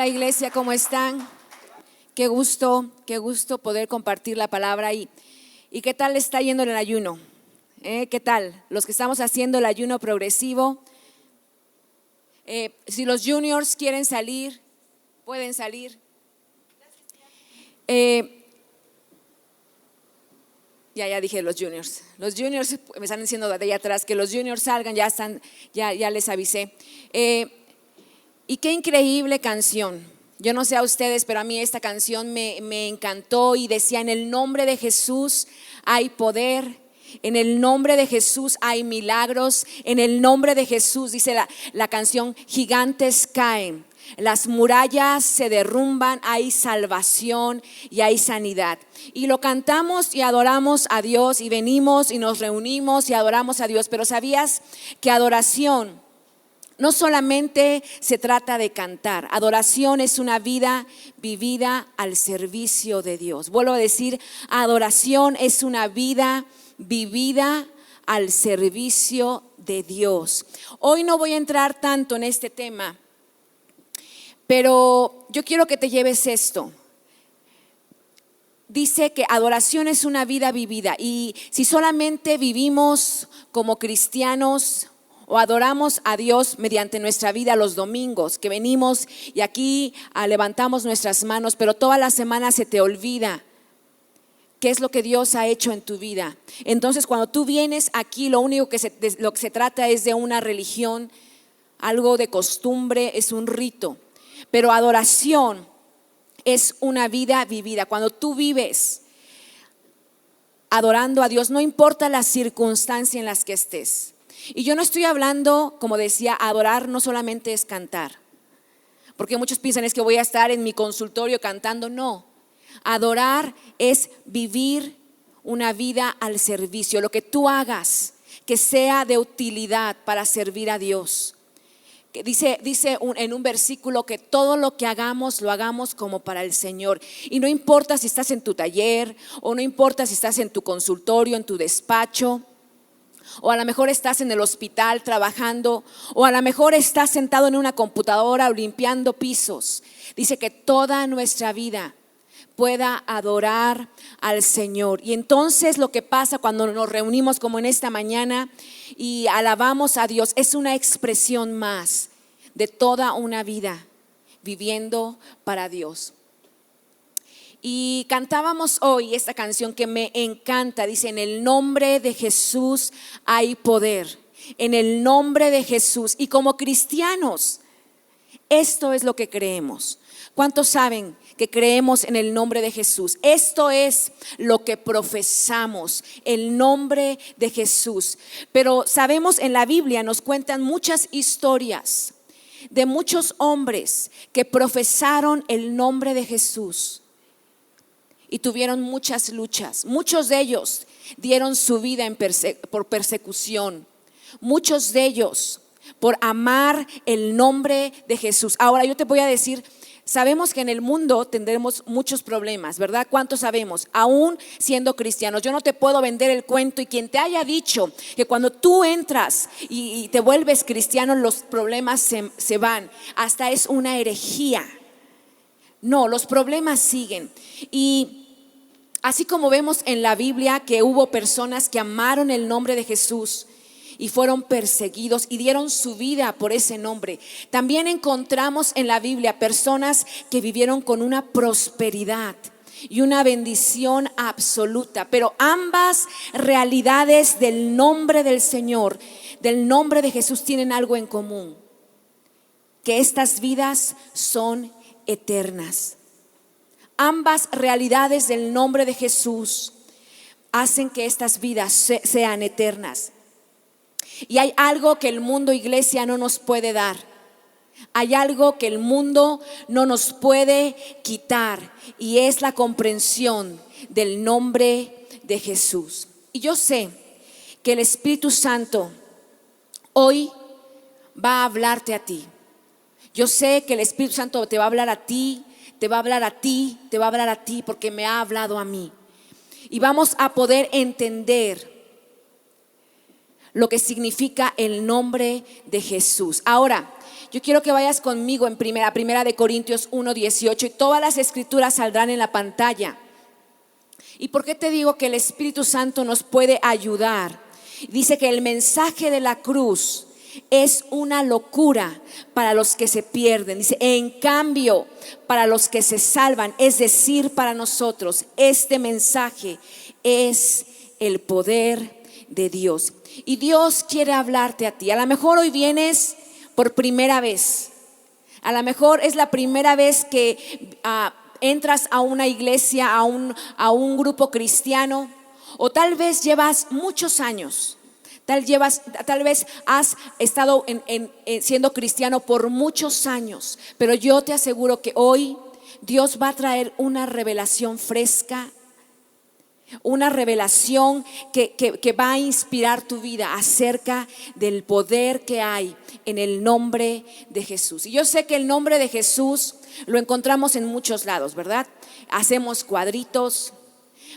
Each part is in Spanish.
Hola iglesia, ¿cómo están? Qué gusto poder compartir la palabra. ¿Y qué tal está yendo el ayuno? ¿Qué tal? Los que estamos haciendo el ayuno progresivo. Si los juniors quieren salir, pueden salir. Ya dije los juniors. Los juniors me están diciendo de allá atrás que los juniors salgan, ya les avisé. Y qué increíble canción. Yo no sé a ustedes, pero a mí esta canción me encantó y decía: en el nombre de Jesús hay poder, en el nombre de Jesús hay milagros, en el nombre de Jesús, dice la canción, gigantes caen, las murallas se derrumban, hay salvación y hay sanidad. Y lo cantamos y adoramos a Dios y venimos y nos reunimos y adoramos a Dios. Pero ¿sabías que adoración no solamente se trata de cantar? Adoración es una vida vivida al servicio de Dios. Vuelvo a decir, adoración es una vida vivida al servicio de Dios. Hoy no voy a entrar tanto en este tema, pero yo quiero que te lleves esto. Dice que adoración es una vida vivida, y si solamente vivimos como cristianos o adoramos a Dios mediante nuestra vida los domingos, que venimos y aquí levantamos nuestras manos, pero toda la semana se te olvida qué es lo que Dios ha hecho en tu vida. Entonces cuando tú vienes aquí, lo único lo que se trata es de una religión, algo de costumbre, es un rito. Pero adoración es una vida vivida. Cuando tú vives adorando a Dios, no importa la circunstancia en las que estés. Y yo no estoy hablando, como decía, adorar no solamente es cantar, porque muchos piensan es que voy a estar en mi consultorio cantando. No, adorar es vivir una vida al servicio. Lo que tú hagas que sea de utilidad para servir a Dios. Que dice en un versículo que todo lo que hagamos lo hagamos como para el Señor. Y no importa si estás en tu taller, o no importa si estás en tu consultorio, en tu despacho, o a lo mejor estás en el hospital trabajando, o a lo mejor estás sentado en una computadora o limpiando pisos. Dice que toda nuestra vida pueda adorar al Señor. Y entonces lo que pasa cuando nos reunimos como en esta mañana y alabamos a Dios, es una expresión más de toda una vida viviendo para Dios. Y cantábamos hoy esta canción que me encanta. Dice: en el nombre de Jesús hay poder, en el nombre de Jesús. Y como cristianos, esto es lo que creemos. ¿Cuántos saben que creemos en el nombre de Jesús? Esto es lo que profesamos, el nombre de Jesús. Pero sabemos, en la Biblia nos cuentan muchas historias de muchos hombres que profesaron el nombre de Jesús y tuvieron muchas luchas. Muchos de ellos dieron su vida por persecución. Muchos de ellos por amar el nombre de Jesús. Ahora yo te voy a decir, sabemos que en el mundo tendremos muchos problemas, ¿verdad? ¿Cuántos sabemos? Aún siendo cristianos. Yo no te puedo vender el cuento, y quien te haya dicho que cuando tú entras y te vuelves cristiano los problemas se van, hasta es una herejía. No, los problemas siguen. Y así como vemos en la Biblia que hubo personas que amaron el nombre de Jesús y fueron perseguidos y dieron su vida por ese nombre, también encontramos en la Biblia personas que vivieron con una prosperidad y una bendición absoluta. Pero ambas realidades del nombre del Señor, del nombre de Jesús, tienen algo en común: que estas vidas son eternas. Ambas realidades del nombre de Jesús hacen que estas vidas sean eternas. Y hay algo que el mundo, iglesia, no nos puede dar. Hay algo que el mundo no nos puede quitar, y es la comprensión del nombre de Jesús. Y yo sé que el Espíritu Santo hoy va a hablarte a ti. Yo sé que el Espíritu Santo te va a hablar a ti, te va a hablar a ti, te va a hablar a ti, porque me ha hablado a mí. Y vamos a poder entender lo que significa el nombre de Jesús. Ahora, yo quiero que vayas conmigo en primera de Corintios 1:18 y todas las escrituras saldrán en la pantalla. ¿Y por qué te digo que el Espíritu Santo nos puede ayudar? Dice que el mensaje de la cruz es una locura para los que se pierden. Dice, en cambio, para los que se salvan, es decir, para nosotros, este mensaje es el poder de Dios. Y Dios quiere hablarte a ti. A lo mejor hoy vienes por primera vez. A lo mejor es la primera vez que entras a una iglesia, a un grupo cristiano, o tal vez llevas muchos años. Tal vez has estado siendo cristiano por muchos años, pero yo te aseguro que hoy Dios va a traer una revelación fresca, una revelación que va a inspirar tu vida acerca del poder que hay en el nombre de Jesús. Y yo sé que el nombre de Jesús lo encontramos en muchos lados, ¿verdad? Hacemos cuadritos,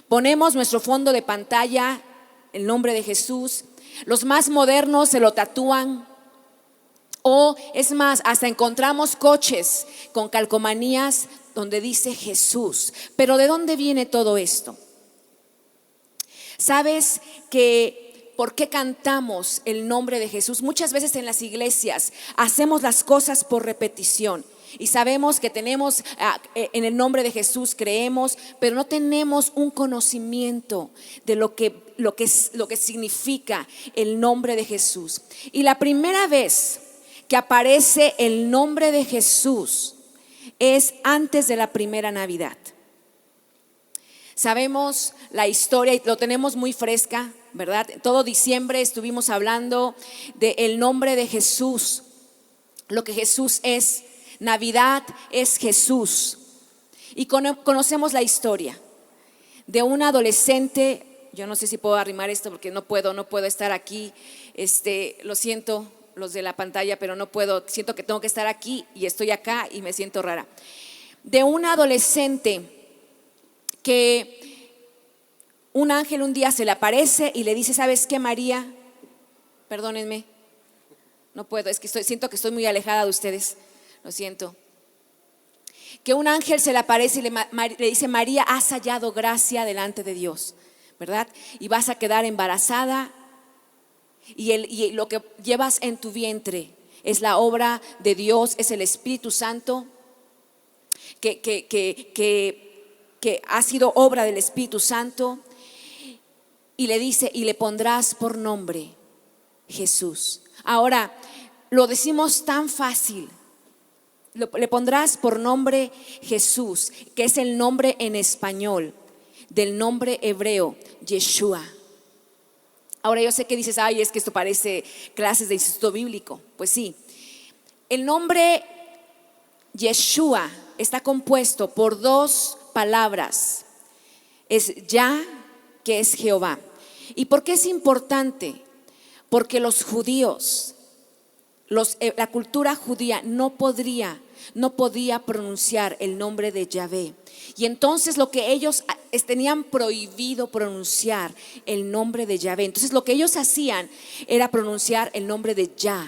ponemos nuestro fondo de pantalla, el nombre de Jesús. Los más modernos se lo tatúan, o es más, hasta encontramos coches con calcomanías donde dice Jesús. Pero ¿de dónde viene todo esto? ¿Sabes que por qué cantamos el nombre de Jesús? Muchas veces en las iglesias hacemos las cosas por repetición. Y sabemos que tenemos en el nombre de Jesús, creemos, pero no tenemos un conocimiento de lo que significa el nombre de Jesús. Y la primera vez que aparece el nombre de Jesús es antes de la primera Navidad. Sabemos la historia y lo tenemos muy fresca, ¿verdad? Todo diciembre estuvimos hablando del nombre de Jesús, lo que Jesús es. Navidad es Jesús. Y conocemos la historia de un adolescente. Yo no sé si puedo arrimar esto porque no puedo estar aquí. Lo siento, los de la pantalla, pero no puedo. Siento que tengo que estar aquí y estoy acá y me siento rara. De un adolescente que un ángel un día se le aparece y le dice: ¿sabes qué, María? Perdónenme, no puedo, es que siento que estoy muy alejada de ustedes. Lo siento. Que un ángel se le aparece y le dice: María, has hallado gracia delante de Dios, ¿verdad? Y vas a quedar embarazada y lo que llevas en tu vientre es la obra de Dios, es el Espíritu Santo que ha sido obra del Espíritu Santo. Y le dice: y le pondrás por nombre Jesús. Ahora, lo decimos tan fácil. Le pondrás por nombre Jesús, que es el nombre en español del nombre hebreo Yeshua. Ahora yo sé que dices: ay, es que esto parece clases de instituto bíblico. Pues sí, el nombre Yeshua está compuesto por dos palabras. Es Yah, que es Jehová. ¿Y por qué es importante? Porque los judíos, la cultura judía no podía pronunciar el nombre de Yahvé. Y entonces lo que ellos tenían prohibido pronunciar el nombre de Yahvé. Entonces lo que ellos hacían era pronunciar el nombre de Yah.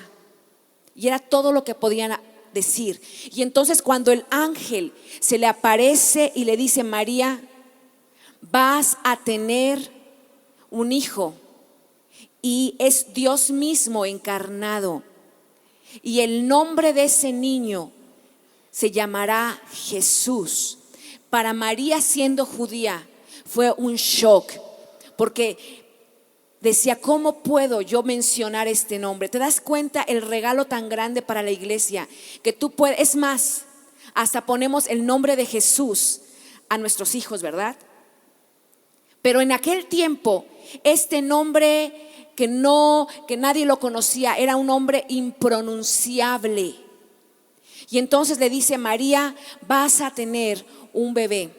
Y era todo lo que podían decir. Y entonces cuando el ángel se le aparece y le dice: María, vas a tener un hijo, y es Dios mismo encarnado. Y el nombre de ese niño se llamará Jesús. Para María, siendo judía, fue un shock, porque decía: ¿cómo puedo yo mencionar este nombre? ¿Te das cuenta el regalo tan grande para la iglesia? Que tú puedes, es más, hasta ponemos el nombre de Jesús a nuestros hijos, ¿verdad? Pero en aquel tiempo, este nombre que nadie lo conocía, era un nombre impronunciable. Y entonces le dice: María, vas a tener un bebé.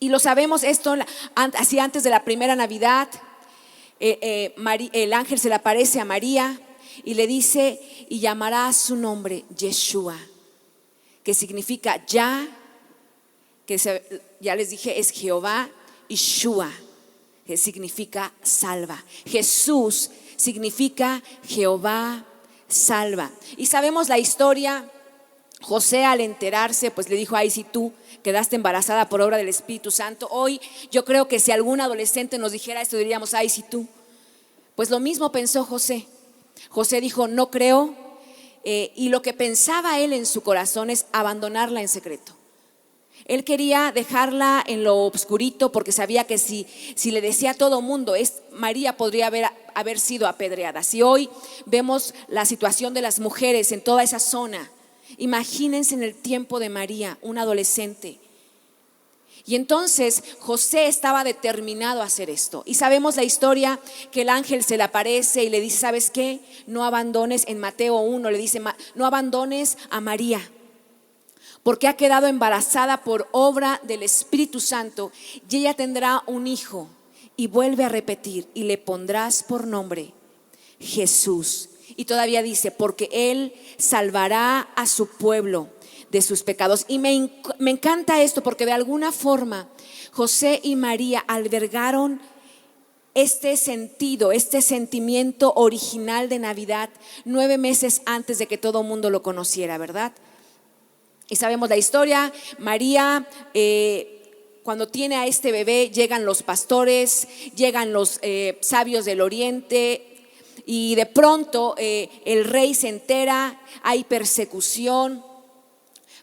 Y lo sabemos esto así antes de la primera Navidad. El ángel se le aparece a María y le dice: y llamará su nombre Yeshua, que significa Yah, ya les dije, es Jehová, y Shua, que significa salva. Jesús significa Jehová salva. Y sabemos la historia. José, al enterarse, pues le dijo: ay, si tú quedaste embarazada por obra del Espíritu Santo. Hoy yo creo que si algún adolescente nos dijera esto, diríamos: ay, si tú. Pues lo mismo pensó José. José dijo: no creo, y lo que pensaba él en su corazón es abandonarla en secreto. Él quería dejarla en lo obscurito, porque sabía que si le decía a todo mundo, María podría haber sido apedreada. Si hoy vemos la situación de las mujeres en toda esa zona, imagínense en el tiempo de María, una adolescente. Y entonces José estaba determinado a hacer esto. Y sabemos la historia, que el ángel se le aparece y le dice: ¿sabes qué? No abandones, en Mateo 1 le dice: no abandones a María, porque ha quedado embarazada por obra del Espíritu Santo, y ella tendrá un hijo. Y vuelve a repetir: y le pondrás por nombre Jesús. Y todavía dice: porque Él salvará a su pueblo de sus pecados. Y me encanta esto, porque de alguna forma José y María albergaron este sentido, este sentimiento original de Navidad 9 meses antes de que todo el mundo lo conociera, ¿verdad? Y sabemos la historia. María, cuando tiene a este bebé, llegan los pastores, llegan los sabios del oriente, y de pronto el rey se entera, hay persecución.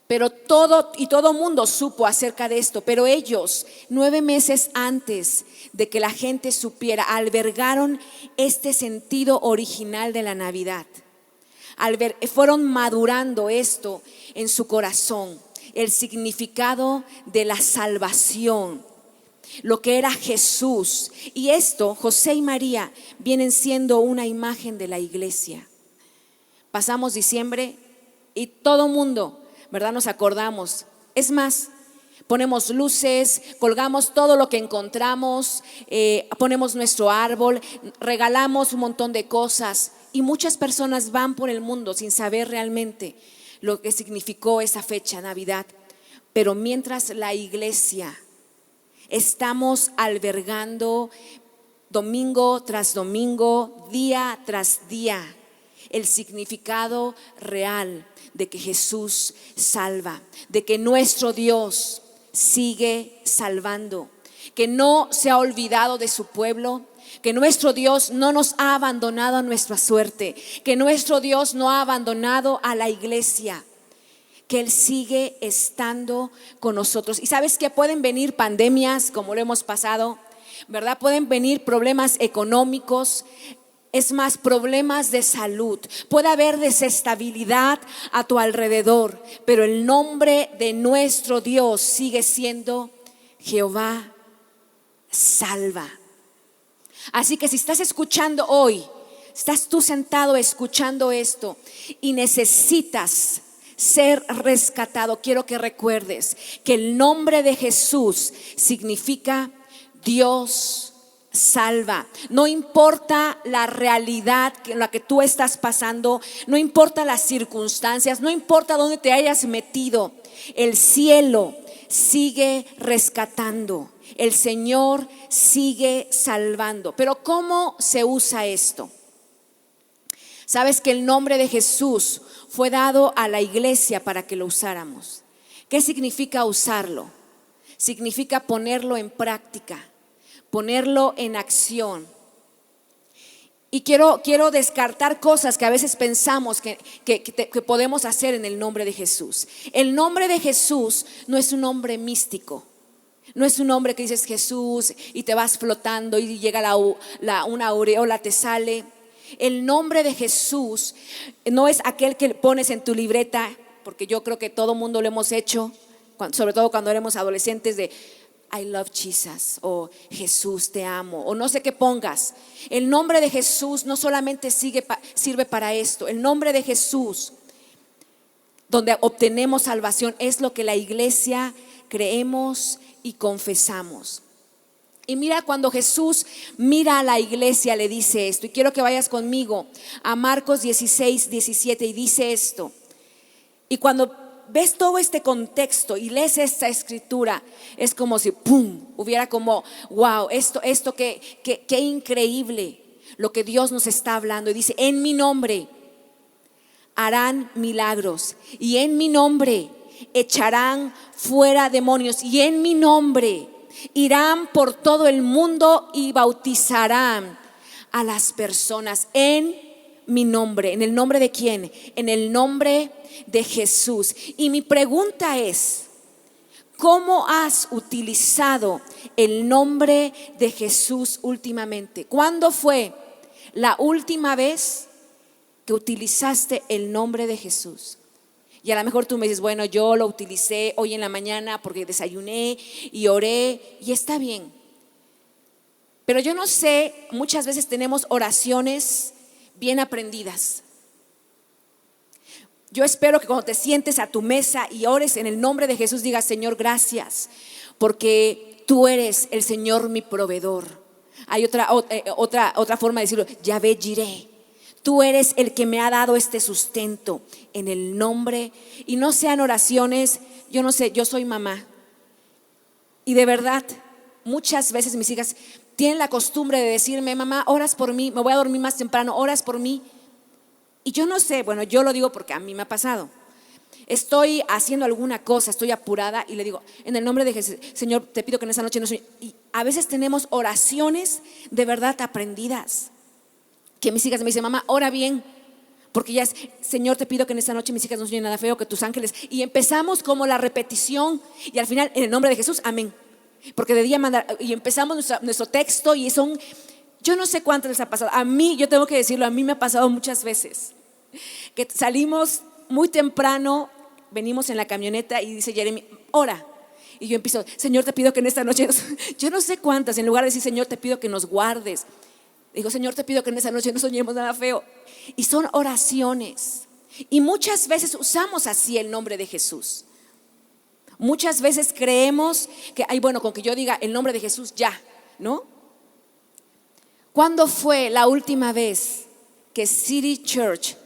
Pero todo mundo supo acerca de esto. Pero ellos, 9 meses antes de que la gente supiera, albergaron este sentido original de la Navidad. Fueron madurando esto en su corazón, el significado de la salvación, lo que era Jesús. Y esto, José y María, vienen siendo una imagen de la iglesia. Pasamos diciembre y todo mundo, ¿verdad?, nos acordamos. Es más, ponemos luces, colgamos todo lo que encontramos, ponemos nuestro árbol, regalamos un montón de cosas. Y muchas personas van por el mundo sin saber realmente lo que significó esa fecha, Navidad. Pero mientras la iglesia estamos albergando domingo tras domingo, día tras día, el significado real de que Jesús salva, de que nuestro Dios sigue salvando, que no se ha olvidado de su pueblo, que nuestro Dios no nos ha abandonado a nuestra suerte, que nuestro Dios no ha abandonado a la iglesia, que Él sigue estando con nosotros. Y sabes que pueden venir pandemias como lo hemos pasado, ¿verdad? Pueden venir problemas económicos, es más, problemas de salud. Puede haber desestabilidad a tu alrededor, pero el nombre de nuestro Dios sigue siendo Jehová salva. Así que si estás escuchando hoy, estás tú sentado escuchando esto y necesitas ser rescatado, quiero que recuerdes que el nombre de Jesús significa Dios salva. No importa la realidad en la que tú estás pasando, no importa las circunstancias, no importa dónde te hayas metido, el cielo sigue rescatando, el Señor sigue salvando. Pero ¿cómo se usa esto? Sabes que el nombre de Jesús fue dado a la iglesia para que lo usáramos. ¿Qué significa usarlo? Significa ponerlo en práctica, ponerlo en acción. Y quiero descartar cosas que a veces pensamos que podemos hacer en el nombre de Jesús. El nombre de Jesús no es un nombre místico. No es un nombre que dices Jesús y te vas flotando y llega una aureola, te sale. El nombre de Jesús no es aquel que pones en tu libreta, porque yo creo que todo mundo lo hemos hecho, sobre todo cuando éramos adolescentes, de I love Jesus o Jesús te amo o no sé qué pongas. El nombre de Jesús no solamente sirve para esto. El nombre de Jesús, donde obtenemos salvación, es lo que la iglesia creemos y confesamos. Y mira, cuando Jesús mira a la iglesia, le dice esto. Y quiero que vayas conmigo a Marcos 16, 17, y dice esto. Y cuando ves todo este contexto y lees esta escritura, es como si ¡pum! Hubiera como wow, esto qué increíble. lo que Dios nos está hablando. Y dice, en mi nombre harán milagros y en mi nombre echarán fuera demonios y en mi nombre irán por todo el mundo y bautizarán a las personas en mi nombre. ¿En el nombre de quién? En el nombre de Jesús. Y mi pregunta es, ¿cómo has utilizado el nombre de Jesús últimamente? ¿Cuándo fue la última vez que utilizaste el nombre de Jesús? Y a lo mejor tú me dices, bueno, yo lo utilicé hoy en la mañana porque desayuné y oré, y está bien. Pero yo no sé, muchas veces tenemos oraciones bien aprendidas. Yo espero que cuando te sientes a tu mesa y ores en el nombre de Jesús, digas, Señor, gracias, porque tú eres el Señor mi proveedor. Hay otra forma de decirlo, Yahvé Jireh. Tú eres el que me ha dado este sustento en el nombre. Y no sean oraciones, yo no sé, yo soy mamá. Y de verdad, muchas veces mis hijas tienen la costumbre de decirme, mamá, oras por mí, me voy a dormir más temprano, oras por mí. Y yo no sé, bueno, yo lo digo porque a mí me ha pasado. Estoy haciendo alguna cosa, estoy apurada y le digo, en el nombre de Jesús, Señor, te pido que en esa noche no sueñe. Y a veces tenemos oraciones de verdad aprendidas. Que mis hijas me dicen, mamá, ora bien, porque ya es, Señor, te pido que en esta noche mis hijas no sueñen nada feo, que tus ángeles. Y empezamos como la repetición y al final, en el nombre de Jesús, amén. Porque de día mandar, y empezamos nuestro texto y son, yo no sé cuánto les ha pasado. A mí, yo tengo que decirlo, a mí me ha pasado muchas veces que salimos muy temprano, venimos en la camioneta y dice Jeremy, ora. Y yo empiezo, Señor, te pido que en esta noche, yo no sé cuántas, en lugar de decir, Señor, te pido que nos guardes, digo, Señor, te pido que en esta noche no soñemos nada feo. Y son oraciones. Y muchas veces usamos así el nombre de Jesús. Muchas veces creemos que, ay, bueno, con que yo diga el nombre de Jesús ya, ¿no? ¿Cuándo fue la última vez que City Church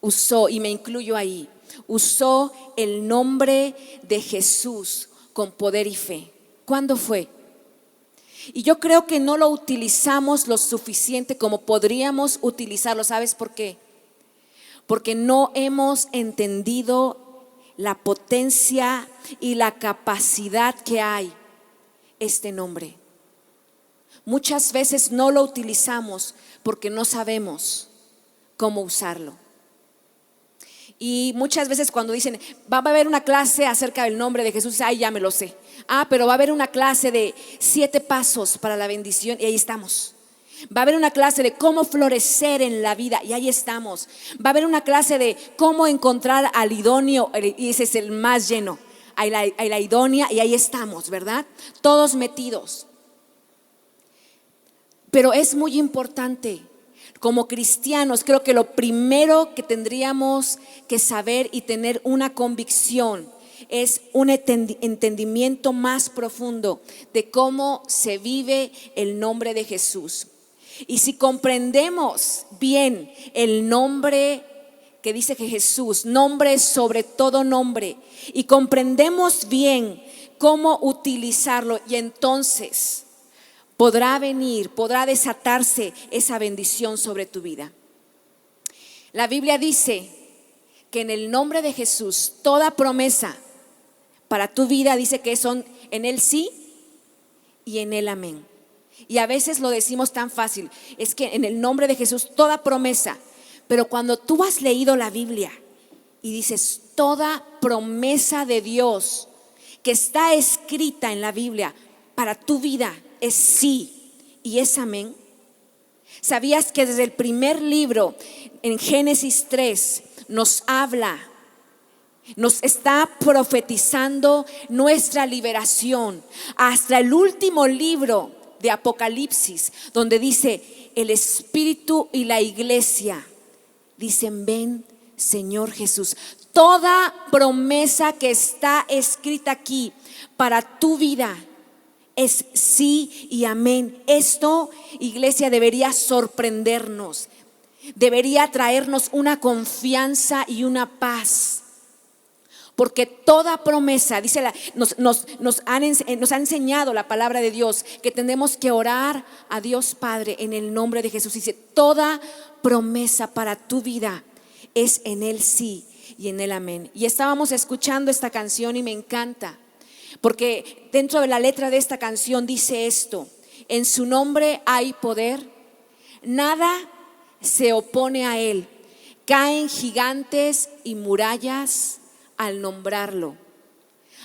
usó, y me incluyo ahí, usó el nombre de Jesús con poder y fe? ¿Cuándo fue? Y yo creo que no lo utilizamos lo suficiente como podríamos utilizarlo. ¿Sabes por qué? Porque no hemos entendido la potencia y la capacidad que hay este nombre. Muchas veces no lo utilizamos porque no sabemos cómo usarlo. Y muchas veces cuando dicen, va a haber una clase acerca del nombre de Jesús, ay, ya me lo sé. Pero va a haber una clase de 7 pasos para la bendición, y ahí estamos. Va a haber una clase de cómo florecer en la vida, y ahí estamos. Va a haber una clase de cómo encontrar al idóneo, y ese es el más lleno, a la idónea, y ahí estamos, ¿verdad? Todos metidos. Pero es muy importante. Como cristianos, creo que lo primero que tendríamos que saber y tener una convicción es un entendimiento más profundo de cómo se vive el nombre de Jesús. Y si comprendemos bien el nombre que dice que Jesús, nombre sobre todo nombre, y comprendemos bien cómo utilizarlo, y entonces podrá desatarse esa bendición sobre tu vida. La Biblia dice que en el nombre de Jesús toda promesa para tu vida, dice que son en Él sí y en Él amén. Y a veces lo decimos tan fácil, es que en el nombre de Jesús toda promesa, pero cuando tú has leído la Biblia y dices toda promesa de Dios que está escrita en la Biblia para tu vida es sí y es amén. ¿Sabías que desde el primer libro, en Génesis 3, nos habla, nos está profetizando nuestra liberación, hasta el último libro de Apocalipsis, donde dice el Espíritu y la iglesia dicen, ven Señor Jesús? Toda promesa que está escrita aquí para tu vida es sí y amén. Esto, iglesia, debería sorprendernos, debería traernos una confianza y una paz, Porque toda promesa, dice nos ha enseñado la palabra de Dios que tenemos que orar a Dios Padre en el nombre de Jesús. Dice, toda promesa para tu vida es en Él sí y en Él amén. Y estábamos escuchando esta canción y me encanta, porque dentro de la letra de esta canción dice esto: en su nombre hay poder, nada se opone a Él, caen gigantes y murallas al nombrarlo.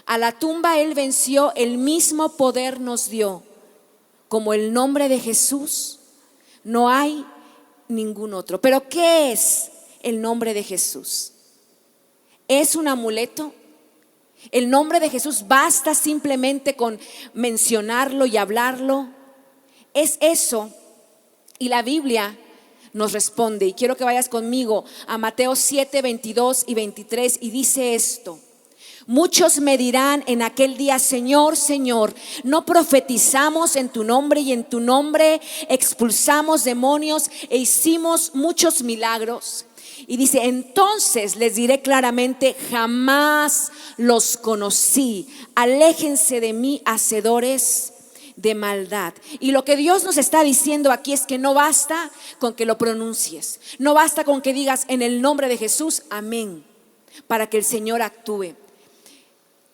A la tumba Él venció, el mismo poder nos dio. Como el nombre de Jesús, no hay ningún otro. Pero ¿qué es el nombre de Jesús? ¿Es un amuleto? El nombre de Jesús basta simplemente con mencionarlo y hablarlo. Es eso. Y la Biblia nos responde, y quiero que vayas conmigo a Mateo 7, 22 y 23, y dice esto: muchos me dirán en aquel día, Señor, Señor, ¿no profetizamos en tu nombre y en tu nombre expulsamos demonios e hicimos muchos milagros? Y dice, entonces les diré claramente, jamás los conocí, aléjense de mí, hacedores de maldad. Y lo que Dios nos está diciendo aquí es que no basta con que lo pronuncies, no basta con que digas en el nombre de Jesús, amén, para que el Señor actúe.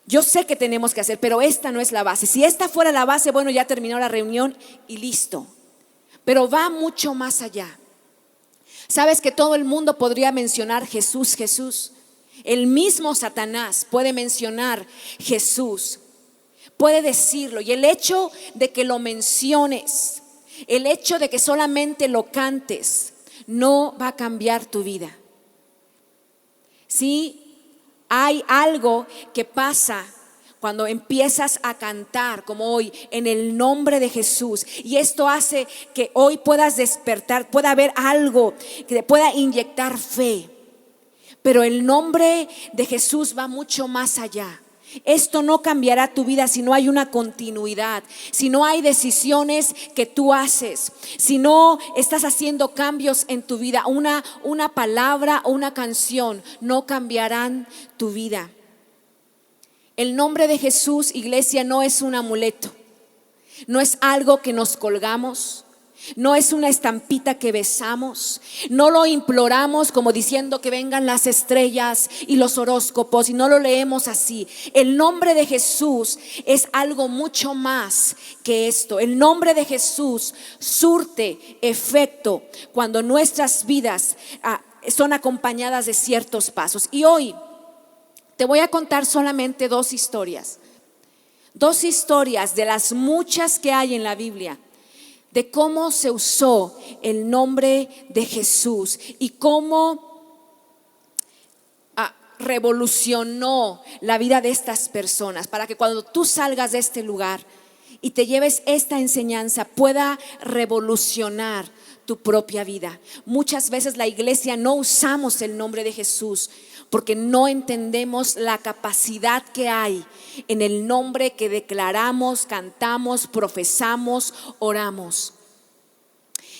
Yo sé que tenemos que hacer, pero esta no es la base. Si esta fuera la base, bueno, ya terminó la reunión y listo. Pero va mucho más allá. Sabes que todo el mundo podría mencionar Jesús, Jesús. El mismo Satanás puede mencionar Jesús, puede decirlo. Y el hecho de que lo menciones, el hecho de que solamente lo cantes, no va a cambiar tu vida. Sí, hay algo que pasa cuando empiezas a cantar como hoy en el nombre de Jesús, y esto hace que hoy puedas despertar, pueda haber algo que te pueda inyectar fe. Pero el nombre de Jesús va mucho más allá. Esto no cambiará tu vida si no hay una continuidad, si no hay decisiones que tú haces, si no estás haciendo cambios en tu vida. Una palabra o una canción no cambiarán tu vida. El nombre de Jesús, iglesia, no es un amuleto, no es algo que nos colgamos, no es una estampita que besamos, no lo imploramos como diciendo que vengan las estrellas y los horóscopos, y no lo leemos así. El nombre de Jesús es algo mucho más que esto. El nombre de Jesús surte efecto cuando nuestras vidas son acompañadas de ciertos pasos. Y hoy te voy a contar solamente dos historias de las muchas que hay en la Biblia, de cómo se usó el nombre de Jesús y cómo revolucionó la vida de estas personas, para que cuando tú salgas de este lugar y te lleves esta enseñanza, pueda revolucionar tu propia vida. Muchas veces la iglesia no usamos el nombre de Jesús porque no entendemos la capacidad que hay en el nombre que declaramos, cantamos, profesamos, oramos.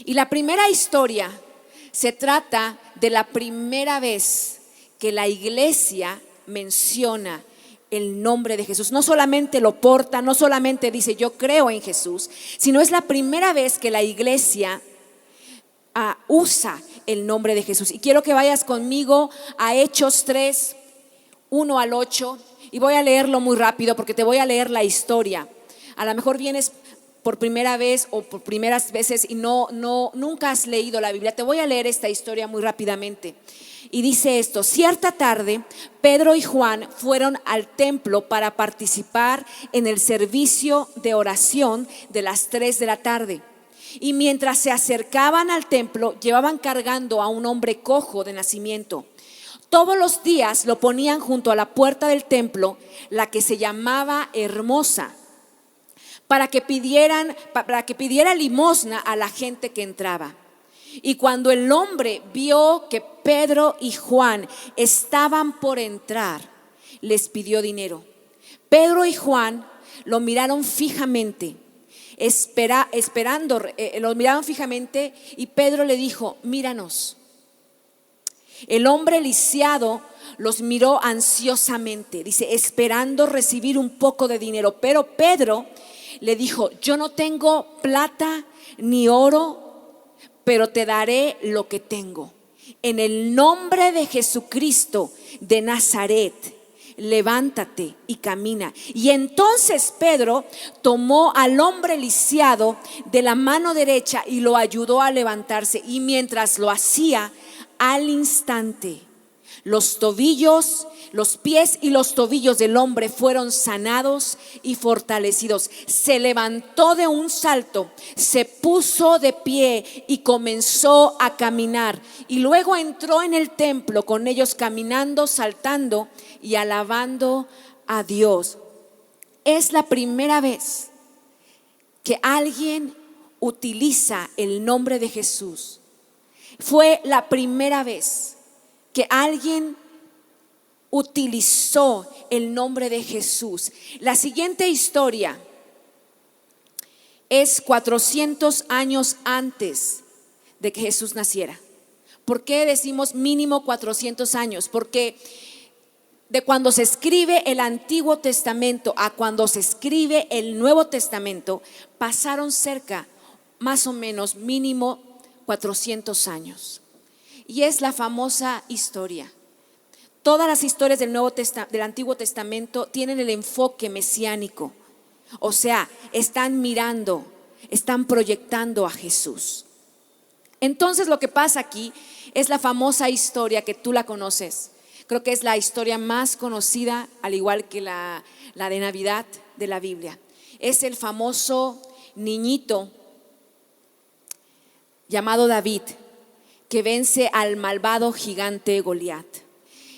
Y la primera historia se trata de la primera vez que la iglesia menciona el nombre de Jesús. No solamente lo porta, no solamente dice yo creo en Jesús, sino es la primera vez que la iglesia usa el nombre de Jesús. Y quiero que vayas conmigo a Hechos 3, 1 al 8, y voy a leerlo muy rápido porque te voy a leer la historia. A lo mejor vienes por primera vez o por primeras veces y nunca has leído la Biblia. Te voy a leer esta historia muy rápidamente. Y dice esto: cierta tarde, Pedro y Juan fueron al templo para participar en el servicio de oración de las 3 de la tarde. Y mientras se acercaban al templo, llevaban cargando a un hombre cojo de nacimiento. Todos los días lo ponían junto a la puerta del templo, la que se llamaba Hermosa, para que pidiera limosna a la gente que entraba. Y cuando el hombre vio que Pedro y Juan estaban por entrar, les pidió dinero. Pedro y Juan lo miraron fijamente, lo miraron fijamente, y Pedro le dijo: míranos. El hombre lisiado los miró ansiosamente, dice, esperando recibir un poco de dinero. Pero Pedro le dijo: yo no tengo plata ni oro, pero te daré lo que tengo. En el nombre de Jesucristo de Nazaret, levántate y camina. Y entonces Pedro tomó al hombre lisiado de la mano derecha y lo ayudó a levantarse. Y mientras lo hacía, al instante, los tobillos, los pies y los tobillos del hombre fueron sanados y fortalecidos. Se levantó de un salto, se puso de pie y comenzó a caminar. Y luego entró en el templo con ellos, caminando, saltando y alabando a Dios. Es la primera vez que alguien utiliza el nombre de Jesús. Fue la primera vez que alguien utilizó el nombre de Jesús. La siguiente historia es 400 años antes de que Jesús naciera. ¿Por qué decimos mínimo 400 años? Porque de cuando se escribe el Antiguo Testamento a cuando se escribe el Nuevo Testamento, pasaron cerca, más o menos, mínimo 400 años. Y es la famosa historia. Todas las historias del Antiguo Testamento tienen el enfoque mesiánico. O sea, están mirando, están proyectando a Jesús. Entonces lo que pasa aquí es la famosa historia que tú la conoces. Creo que es la historia más conocida, al igual que la de Navidad de la Biblia. Es el famoso niñito llamado David, que vence al malvado gigante Goliat.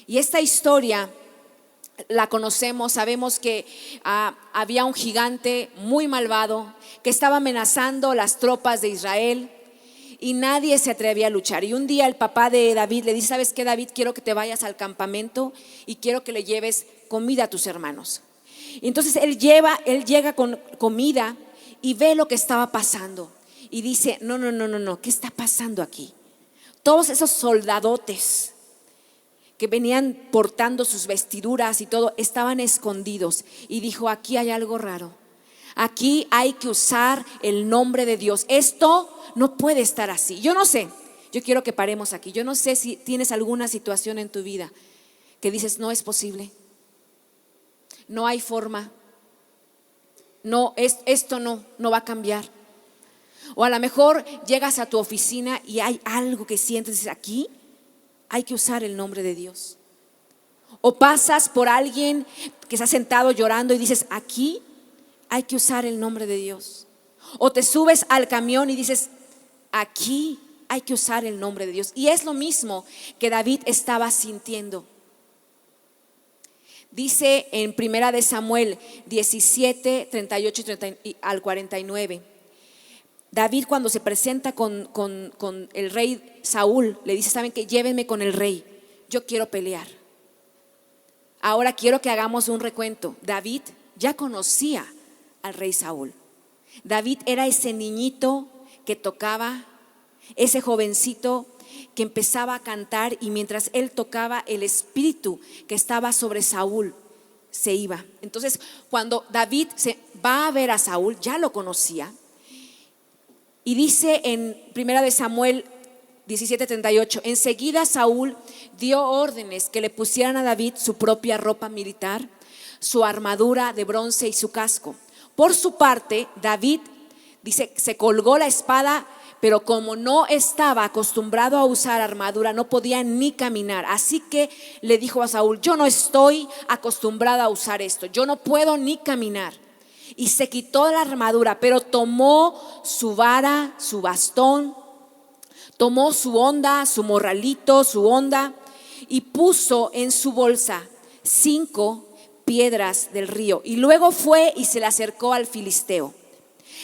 Y esta historia la conocemos, sabemos que había un gigante muy malvado que estaba amenazando las tropas de Israel y nadie se atrevía a luchar. Y un día el papá de David le dice: ¿sabes qué, David? Quiero que te vayas al campamento y quiero que le lleves comida a tus hermanos. Y entonces él llega con comida y ve lo que estaba pasando y dice: no, ¿qué está pasando aquí? Todos esos soldadotes que venían portando sus vestiduras y todo, estaban escondidos. Y dijo: aquí hay algo raro. Aquí hay que usar el nombre de Dios. Esto no puede estar así. Yo no sé, yo quiero que paremos aquí. Yo no sé si tienes alguna situación en tu vida que dices: no es posible, no hay forma, esto no va a cambiar. O a lo mejor llegas a tu oficina y hay algo que sientes, dices: aquí hay que usar el nombre de Dios. O pasas por alguien que está sentado llorando y dices: aquí hay que usar el nombre de Dios. O te subes al camión y dices: aquí hay que usar el nombre de Dios. Y es lo mismo que David estaba sintiendo. Dice en Primera de Samuel 17, 38 al 49. David, cuando se presenta con el rey Saúl, le dice: ¿saben qué? Llévenme con el rey, yo quiero pelear. Ahora quiero que hagamos un recuento. David ya conocía al rey Saúl. David era ese niñito que tocaba, ese jovencito que empezaba a cantar, y mientras él tocaba, el espíritu que estaba sobre Saúl se iba. Entonces, cuando David se va a ver a Saúl, ya lo conocía. Y dice en Primera de Samuel 17:38, enseguida Saúl dio órdenes que le pusieran a David su propia ropa militar, su armadura de bronce y su casco. Por su parte, David, dice, se colgó la espada, pero como no estaba acostumbrado a usar armadura, no podía ni caminar. Así que le dijo a Saúl: yo no estoy acostumbrado a usar esto, yo no puedo ni caminar. Y se quitó la armadura, pero tomó su vara, su bastón, tomó su honda, su morralito, su honda, y puso en su bolsa 5 piedras del río. Y luego fue y se le acercó al filisteo.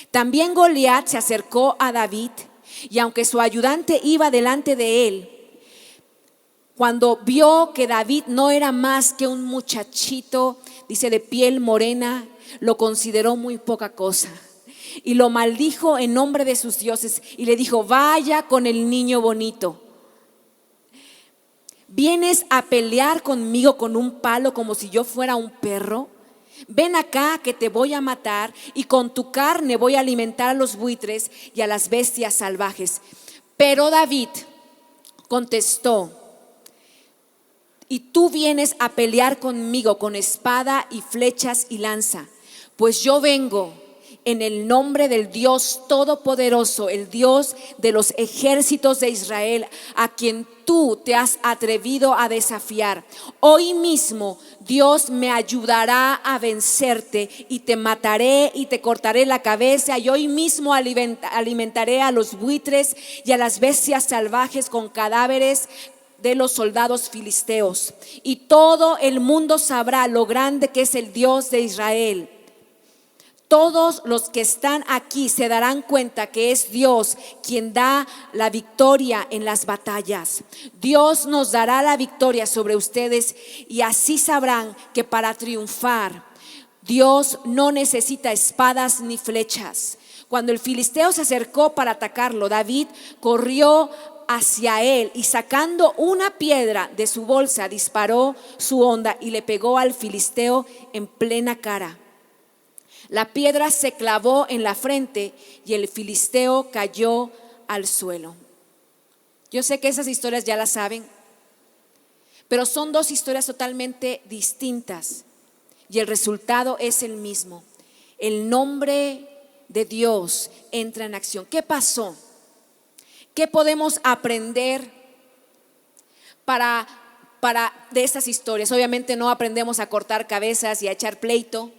También Goliat se acercó a David, y aunque su ayudante iba delante de él, cuando vio que David no era más que un muchachito, dice, de piel morena, lo consideró muy poca cosa y lo maldijo en nombre de sus dioses y le dijo: vaya con el niño bonito. ¿Vienes a pelear conmigo con un palo como si yo fuera un perro? Ven acá que te voy a matar y con tu carne voy a alimentar a los buitres y a las bestias salvajes. Pero David contestó: ¿y tú vienes a pelear conmigo con espada y flechas y lanza? Pues yo vengo en el nombre del Dios Todopoderoso, el Dios de los ejércitos de Israel, a quien tú te has atrevido a desafiar. Hoy mismo Dios me ayudará a vencerte y te mataré y te cortaré la cabeza, y hoy mismo alimentaré a los buitres y a las bestias salvajes con cadáveres de los soldados filisteos, y todo el mundo sabrá lo grande que es el Dios de Israel. Todos los que están aquí se darán cuenta que es Dios quien da la victoria en las batallas. Dios nos dará la victoria sobre ustedes, y así sabrán que para triunfar Dios no necesita espadas ni flechas. Cuando el filisteo se acercó para atacarlo, David corrió hacia él y sacando una piedra de su bolsa disparó su honda y le pegó al filisteo en plena cara. La piedra se clavó en la frente y el filisteo cayó al suelo. Yo sé que esas historias ya las saben, pero son dos historias totalmente distintas y el resultado es el mismo. El nombre de Dios entra en acción. ¿Qué pasó? ¿Qué podemos aprender de estas historias? Obviamente no aprendemos a cortar cabezas y a echar pleito,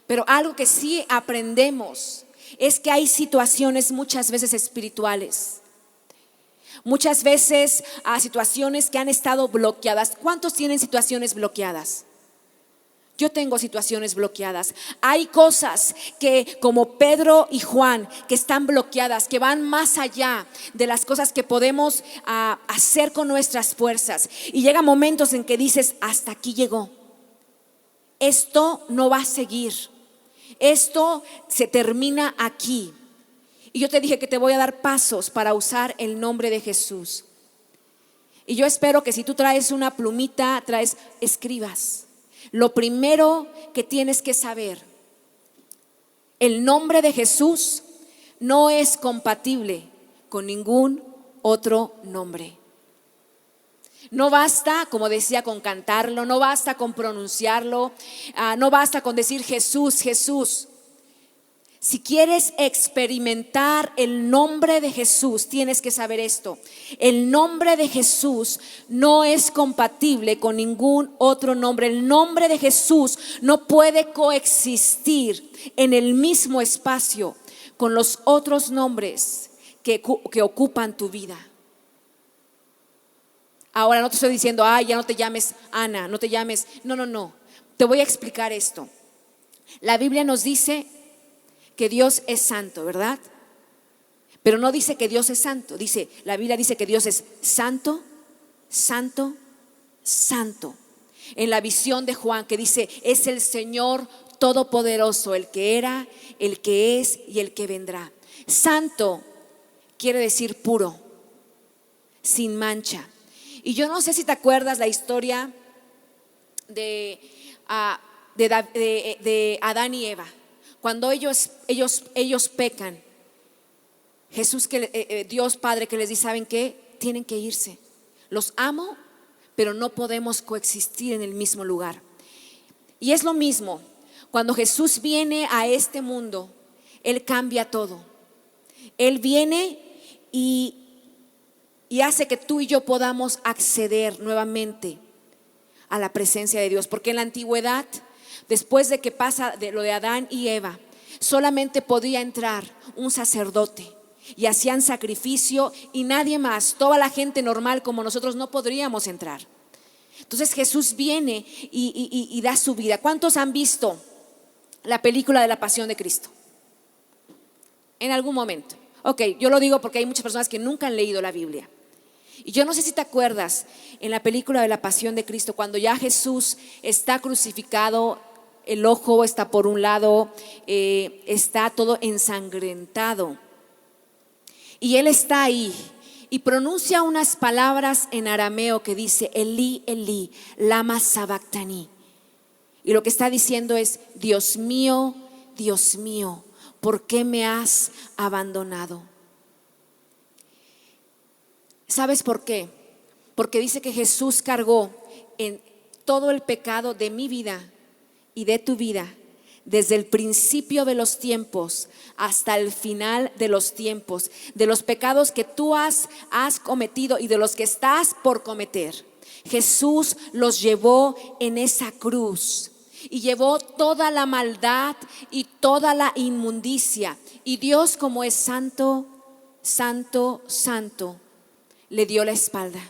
pero algo que sí aprendemos es que hay situaciones muchas veces espirituales, muchas veces situaciones que han estado bloqueadas. ¿Cuántos tienen situaciones bloqueadas? Yo tengo situaciones bloqueadas. Hay cosas que, como Pedro y Juan, que están bloqueadas, que van más allá de las cosas que podemos hacer con nuestras fuerzas. Y llega momentos en que dices: hasta aquí llegó. Esto no va a seguir. Esto se termina aquí. Y yo te dije que te voy a dar pasos para usar el nombre de Jesús. Y yo espero que si tú traes una plumita, escribas. Lo primero que tienes que saber: el nombre de Jesús no es compatible con ningún otro nombre. No basta, como decía, con cantarlo, no basta con pronunciarlo, no basta con decir Jesús, Jesús. Si quieres experimentar el nombre de Jesús, tienes que saber esto: el nombre de Jesús no es compatible con ningún otro nombre. El nombre de Jesús no puede coexistir en el mismo espacio con los otros nombres que ocupan tu vida. Ahora no te estoy diciendo: ya no te llames Ana, no te llames. No. Te voy a explicar esto. La Biblia nos dice que Dios es santo, ¿verdad? Pero no dice que Dios es santo. La Biblia dice que Dios es santo, santo, santo. En la visión de Juan, que dice: es el Señor Todopoderoso, el que era, el que es y el que vendrá. Santo quiere decir puro, sin mancha. Y yo no sé si te acuerdas la historia de Adán y Eva. Cuando ellos pecan, Dios Padre que les dice: ¿saben qué? Tienen que irse. Los amo, pero no podemos coexistir en el mismo lugar. Y es lo mismo. Cuando Jesús viene a este mundo, Él cambia todo. Él viene y hace que tú y yo podamos acceder nuevamente a la presencia de Dios. Porque en la antigüedad, después de que pasa de lo de Adán y Eva, solamente podía entrar un sacerdote y hacían sacrificio y nadie más. Toda la gente normal como nosotros no podríamos entrar. Entonces Jesús viene y da su vida. ¿Cuántos han visto la película de la Pasión de Cristo? En algún momento. Ok, yo lo digo porque hay muchas personas que nunca han leído la Biblia. Y yo no sé si te acuerdas en la película de la Pasión de Cristo, cuando ya Jesús está crucificado, el ojo está por un lado, está todo ensangrentado y Él está ahí y pronuncia unas palabras en arameo que dice Elí, Elí, lama sabactani. Y lo que está diciendo es: Dios mío, ¿por qué me has abandonado? ¿Sabes por qué? Porque dice que Jesús cargó en todo el pecado de mi vida y de tu vida, desde el principio de los tiempos hasta el final de los tiempos, de los pecados que tú has cometido y de los que estás por cometer. Jesús los llevó en esa cruz y llevó toda la maldad y toda la inmundicia. Y Dios, como es santo, santo, santo, le dio la espalda.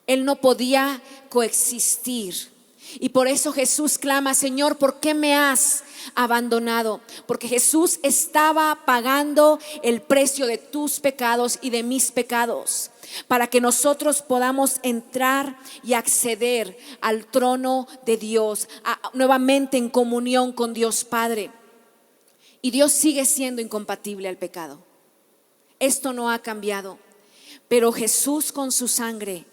Él no podía coexistir. Y por eso Jesús clama: Señor, ¿por qué me has abandonado? Porque Jesús estaba pagando el precio de tus pecados y de mis pecados, para que nosotros podamos entrar y acceder al trono de Dios, nuevamente en comunión con Dios Padre. Y Dios sigue siendo incompatible al pecado. Esto no ha cambiado. Pero Jesús, con su sangre,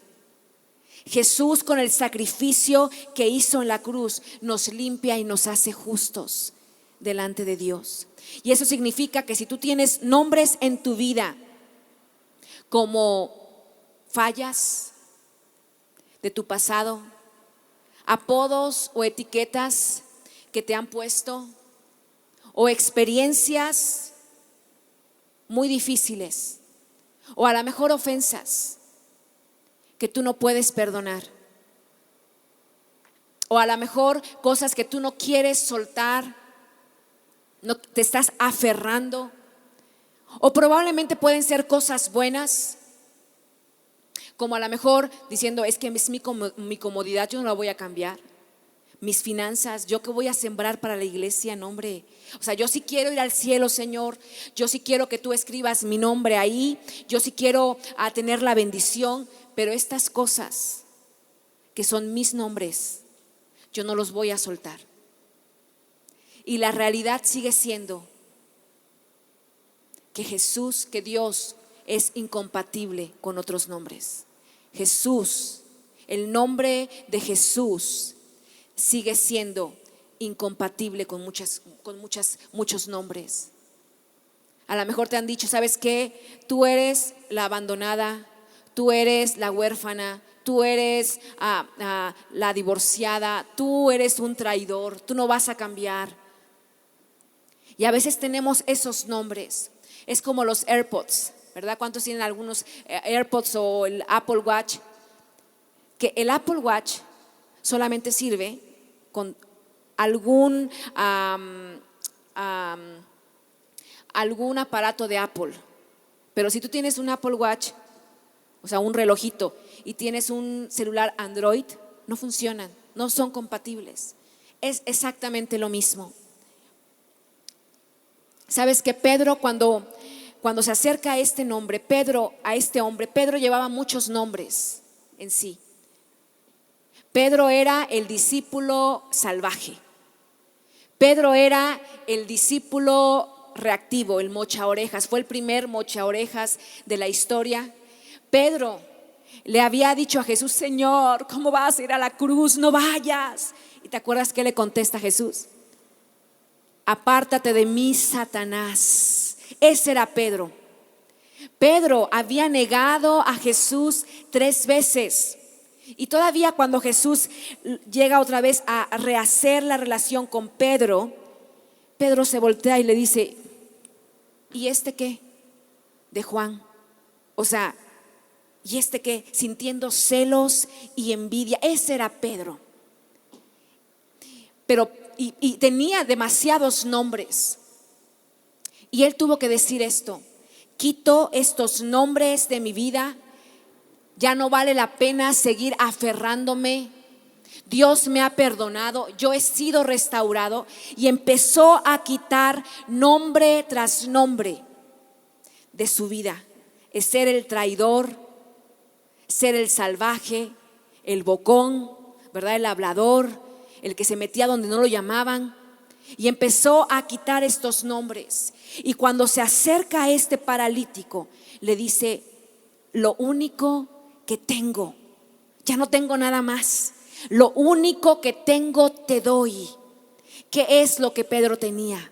Jesús, con el sacrificio que hizo en la cruz, nos limpia y nos hace justos delante de Dios. Y eso significa que si tú tienes nombres en tu vida como fallas de tu pasado, apodos o etiquetas que te han puesto, o experiencias muy difíciles, o a lo mejor ofensas que tú no puedes perdonar, o a lo mejor cosas que tú no quieres soltar, no te estás aferrando, o probablemente pueden ser cosas buenas, como a lo mejor diciendo: es que es mi comodidad, yo no la voy a cambiar. Mis finanzas, yo que voy a sembrar para la iglesia, no, hombre. O sea, yo sí quiero ir al cielo, Señor. Yo sí quiero que tú escribas mi nombre ahí. Yo sí quiero tener la bendición. Pero estas cosas que son mis nombres, yo no los voy a soltar. Y la realidad sigue siendo que Jesús, que Dios es incompatible con otros nombres. Jesús, el nombre de Jesús sigue siendo incompatible con muchos nombres. A lo mejor te han dicho: ¿sabes qué? Tú eres la abandonada, tú eres la huérfana, tú eres la divorciada, tú eres un traidor, tú no vas a cambiar. Y a veces tenemos esos nombres. Es como los AirPods, ¿verdad? ¿Cuántos tienen algunos AirPods o el Apple Watch? Que el Apple Watch solamente sirve con algún aparato de Apple. Pero si tú tienes un Apple Watch, o sea, un relojito, y tienes un celular Android, no funcionan, no son compatibles. Es exactamente lo mismo. Sabes que Pedro, cuando se acerca a este nombre, a este hombre, Pedro llevaba muchos nombres en sí. Pedro era el discípulo salvaje. Pedro era el discípulo reactivo, el mocha orejas. Fue el primer mocha orejas de la historia. Pedro le había dicho a Jesús: Señor, ¿cómo vas a ir a la cruz? No vayas. ¿Y te acuerdas qué le contesta Jesús? Apártate de mí, Satanás. Ese era Pedro. Pedro había negado a Jesús 3 veces. Y todavía cuando Jesús llega otra vez a rehacer la relación con Pedro, Pedro se voltea y le dice: ¿y este qué? De Juan. O sea, ¿y este qué? Sintiendo celos y envidia. Ese era Pedro. Pero y tenía demasiados nombres. Y él tuvo que decir esto: quito estos nombres de mi vida. Ya no vale la pena seguir aferrándome. Dios me ha perdonado, yo he sido restaurado. Y empezó a quitar nombre tras nombre de su vida. Es ser el traidor, ser el salvaje, el bocón, ¿verdad? El hablador, el que se metía donde no lo llamaban. y empezó a quitar estos nombres. Y cuando se acerca a este paralítico, le dice: lo único que tengo, ya no tengo nada más, lo único que tengo te doy. ¿Qué es lo que Pedro tenía?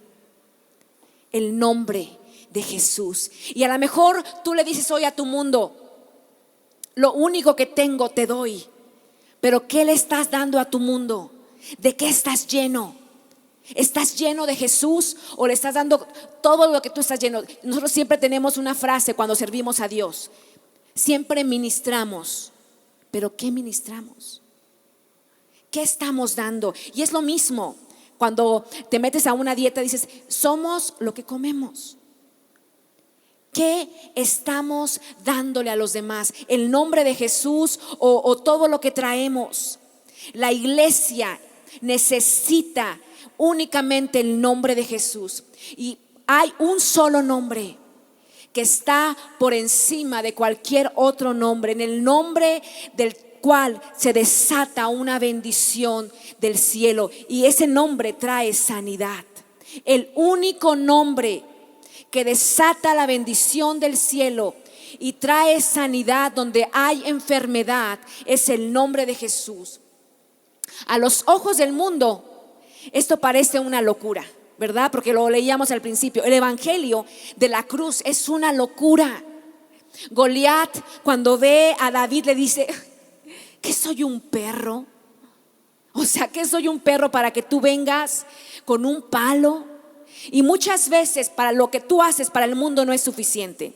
El nombre de Jesús. Y a lo mejor tú le dices hoy a tu mundo: lo único que tengo te doy. Pero ¿qué le estás dando a tu mundo? ¿De qué estás lleno? ¿Estás lleno de Jesús o le estás dando todo lo que tú estás lleno? Nosotros siempre tenemos una frase cuando servimos a Dios. Siempre ministramos. ¿Pero qué ministramos? ¿Qué estamos dando? Y es lo mismo cuando te metes a una dieta, dices: somos lo que comemos. ¿Qué estamos dándole a los demás? ¿El nombre de Jesús o todo lo que traemos? La iglesia necesita únicamente el nombre de Jesús. Y hay un solo nombre que está por encima de cualquier otro nombre, en el nombre del cual se desata una bendición del cielo, y ese nombre trae sanidad. El único nombre que desata la bendición del cielo y trae sanidad donde hay enfermedad es el nombre de Jesús. A los ojos del mundo esto parece una locura, ¿verdad? Porque lo leíamos al principio. El evangelio de la cruz es una locura. Goliat, cuando ve a David, le dice: ¿qué soy, un perro? O sea, ¿qué soy, un perro para que tú vengas con un palo? Y muchas veces para lo que tú haces para el mundo no es suficiente.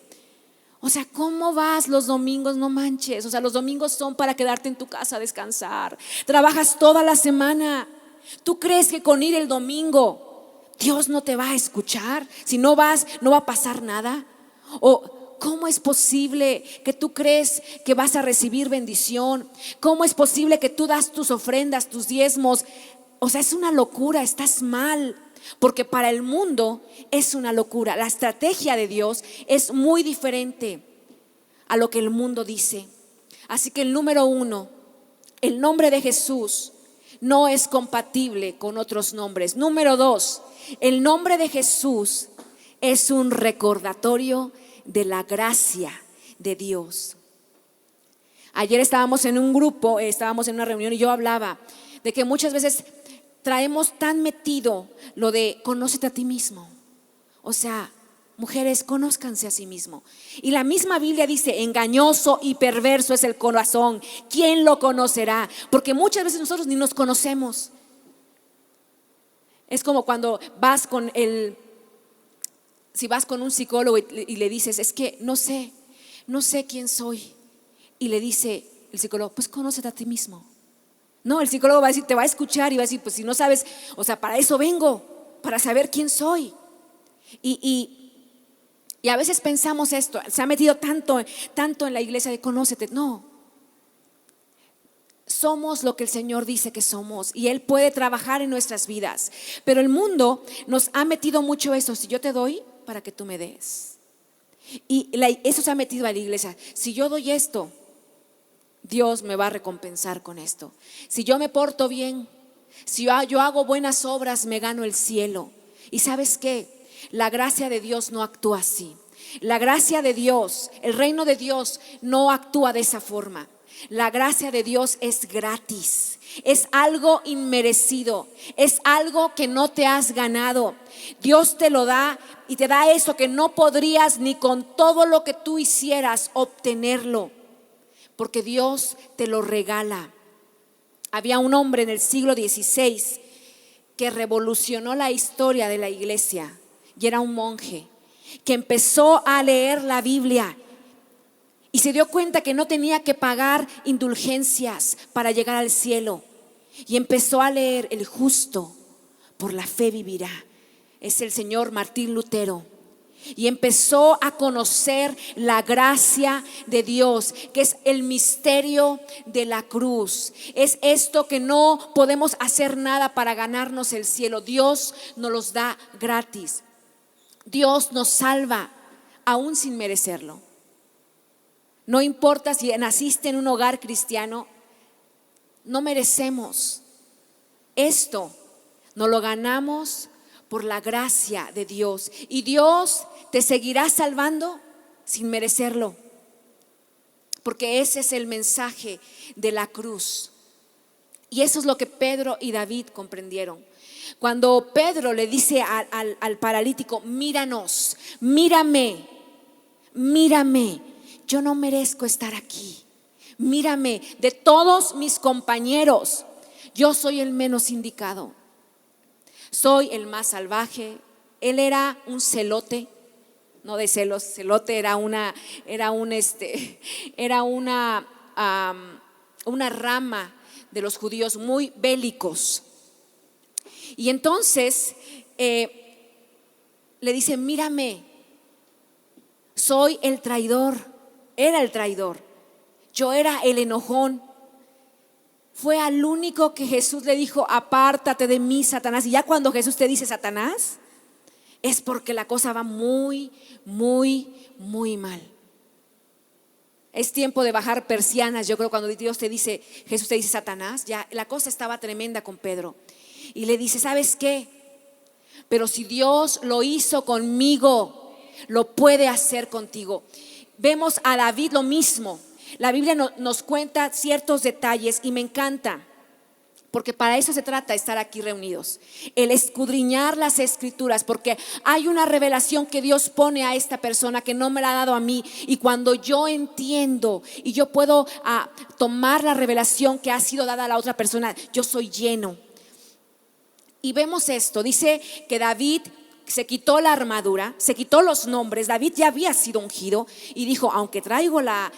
O sea, ¿cómo vas los domingos? No manches. O sea, los domingos son para quedarte en tu casa a descansar. Trabajas toda la semana. ¿Tú crees que con ir el domingo Dios no te va a escuchar? Si no vas, no va a pasar nada. ¿O cómo es posible que tú crees que vas a recibir bendición? ¿Cómo es posible que tú das tus ofrendas, tus diezmos? O sea, es una locura, estás mal. Porque para el mundo es una locura. La estrategia de Dios es muy diferente a lo que el mundo dice. Así que el número 1, el nombre de Jesús no es compatible con otros nombres. Número 2, el nombre de Jesús es un recordatorio de la gracia de Dios. Ayer estábamos en un grupo, estábamos en una reunión y yo hablaba de que muchas veces traemos tan metido lo de conócete a ti mismo. O sea, mujeres, conózcanse a sí mismo. Y la misma Biblia dice: engañoso y perverso es el corazón, ¿quién lo conocerá? Porque muchas veces nosotros ni nos conocemos. Es como cuando vas con si vas con un psicólogo y le dices: es que no sé quién soy. Y le dice el psicólogo: pues conócete a ti mismo. No, el psicólogo va a decir, te va a escuchar y va a decir: pues si no sabes, o sea, para eso vengo, para saber quién soy. Y a veces pensamos esto, se ha metido tanto en la iglesia de conócete. No, somos lo que el Señor dice que somos y Él puede trabajar en nuestras vidas. Pero el mundo nos ha metido mucho eso: si yo te doy, para que tú me des. Y eso se ha metido a la iglesia: si yo doy esto, Dios me va a recompensar con esto. Si yo me porto bien, si yo hago buenas obras, me gano el cielo. ¿Y sabes qué? La gracia de Dios no actúa así. La gracia de Dios, el reino de Dios no actúa de esa forma. La gracia de Dios es gratis. Es algo inmerecido. Es algo que no te has ganado. Dios te lo da y te da eso que no podrías ni con todo lo que tú hicieras obtenerlo. Porque Dios te lo regala. Había un hombre en el siglo XVI que revolucionó la historia de la iglesia, y era un monje que empezó a leer la Biblia y se dio cuenta que no tenía que pagar indulgencias para llegar al cielo, y empezó a leer: el justo por la fe vivirá. Es el señor Martín Lutero. Y empezó a conocer la gracia de Dios, que es el misterio de la cruz. Es esto que no podemos hacer nada para ganarnos el cielo. Dios nos los da gratis. Dios nos salva aún sin merecerlo. No importa si naciste en un hogar cristiano, no merecemos esto. No lo ganamos por la gracia de Dios. Y Dios te seguirá salvando sin merecerlo. Porque ese es el mensaje de la cruz. Y eso es lo que Pedro y David comprendieron. Cuando Pedro le dice al paralítico: míranos, mírame, mírame, yo no merezco estar aquí. Mírame, de todos mis compañeros, yo soy el menos indicado. Soy el más salvaje. Él era un celote, no de celos, celote era una rama de los judíos muy bélicos. Y entonces le dice: mírame, soy el traidor. Era el traidor, yo era el enojón. Fue al único que Jesús le dijo: apártate de mí, Satanás. Y ya cuando Jesús te dice Satanás, es porque la cosa va muy, muy, muy mal. Es tiempo de bajar persianas. Yo creo cuando Dios te dice, Jesús te dice Satanás, ya la cosa estaba tremenda con Pedro. Y le dice: ¿sabes qué? Pero si Dios lo hizo conmigo, lo puede hacer contigo. Vemos a David lo mismo. La Biblia nos cuenta ciertos detalles y me encanta, porque para eso se trata estar aquí reunidos, el escudriñar las escrituras, porque hay una revelación que Dios pone a esta persona que no me la ha dado a mí, y cuando yo entiendo y yo puedo tomar la revelación que ha sido dada a la otra persona, yo soy lleno. Y vemos esto, dice que David se quitó la armadura, se quitó los nombres. David ya había sido ungido y dijo: aunque traigo la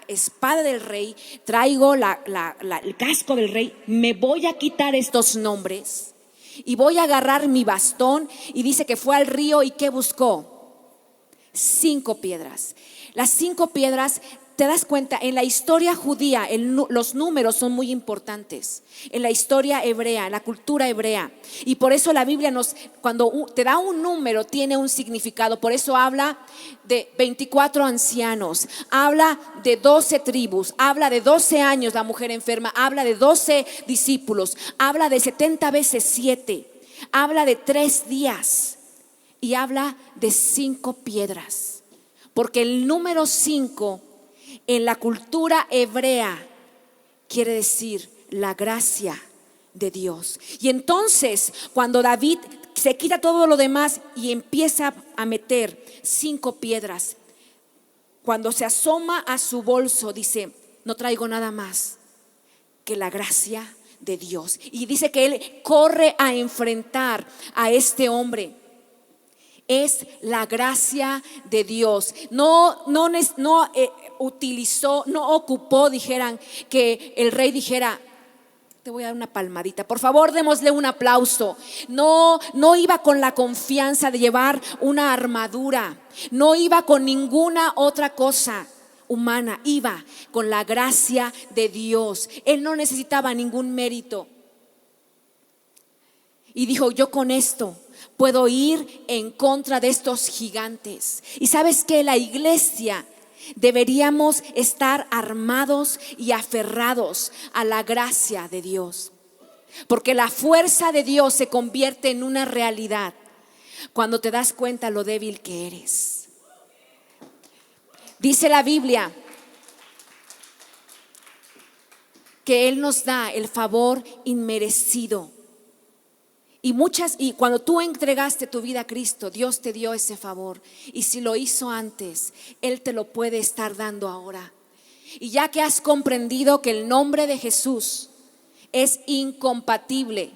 espada del rey, traigo el casco del rey, me voy a quitar estos nombres y voy a agarrar mi bastón. Y dice que fue al río y ¿qué buscó? 5 piedras. Las 5 piedras, te das cuenta, en la historia judía los números son muy importantes. En la historia hebrea, en la cultura hebrea. Y por eso la Biblia cuando te da un número, tiene un significado. Por eso habla de 24 ancianos, habla de 12 tribus, habla de 12 años la mujer enferma, habla de 12 discípulos, habla de 70 veces 7, habla de 3 días y habla de 5 piedras. Porque el número 5 en la cultura hebrea quiere decir la gracia de Dios. Y entonces cuando David se quita todo lo demás y empieza a meter 5 piedras, cuando se asoma a su bolso dice: no traigo nada más que la gracia de Dios. Y dice que él corre a enfrentar a este hombre. Es la gracia de Dios. No ocupó, dijeran, que el rey dijera: te voy a dar una palmadita, por favor démosle un aplauso. No iba con la confianza de llevar una armadura, no iba con ninguna otra cosa humana, iba con la gracia de Dios. Él no necesitaba ningún mérito. Y dijo: yo con esto puedo ir en contra de estos gigantes. Y sabes que la iglesia deberíamos estar armados y aferrados a la gracia de Dios, porque la fuerza de Dios se convierte en una realidad cuando te das cuenta lo débil que eres. Dice la Biblia que Él nos da el favor inmerecido. Y cuando tú entregaste tu vida a Cristo, Dios te dio ese favor. Y si lo hizo antes, Él te lo puede estar dando ahora. Y ya que has comprendido que el nombre de Jesús es incompatible,